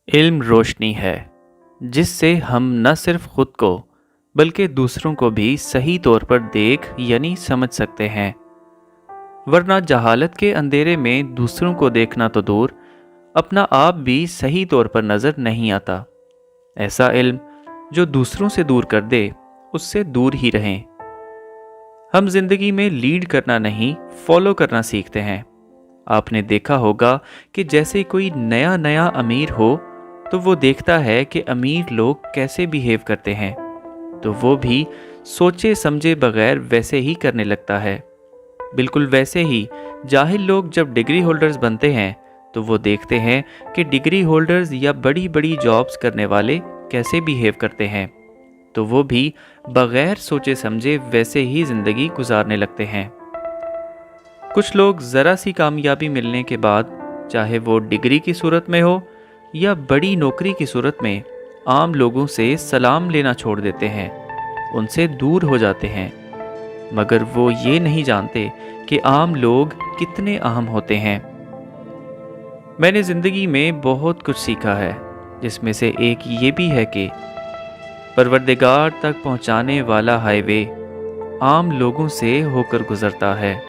علم روشنی ہے जिससे हम न सिर्फ खुद को बल्कि दूसरों को भी सही तौर पर देख यानी समझ सकते हैं। वरना जहालत के अंधेरे में दूसरों को देखना तो दूर, अपना आप भी सही तौर पर नज़र नहीं आता। ऐसा इल्म जो दूसरों से दूर कर दे, उससे दूर ही रहें। हम जिंदगी में लीड करना नहीं, फॉलो करना सीखते हैं। आपने देखा होगा कि जैसे कोई नया नया अमीर हो तो वो देखता है कि अमीर लोग कैसे बिहेव करते हैं, तो वो भी सोचे समझे बगैर वैसे ही करने लगता है। बिल्कुल वैसे ही जाहिल लोग जब डिग्री होल्डर्स बनते हैं तो वो देखते हैं कि डिग्री होल्डर्स या बड़ी बड़ी जॉब्स करने वाले कैसे बिहेव करते हैं, तो वो भी बगैर सोचे समझे वैसे ही ज़िंदगी गुजारने लगते हैं। कुछ लोग ज़रा सी कामयाबी मिलने के बाद, चाहे वो डिग्री की सूरत में हो या बड़ी नौकरी की सूरत में, आम लोगों से सलाम लेना छोड़ देते हैं, उनसे दूर हो जाते हैं। मगर वो ये नहीं जानते कि आम लोग कितने अहम होते हैं। मैंने ज़िंदगी में बहुत कुछ सीखा है, जिसमें से एक ये भी है कि परवरदिगार तक पहुंचाने वाला हाईवे आम लोगों से होकर गुजरता है।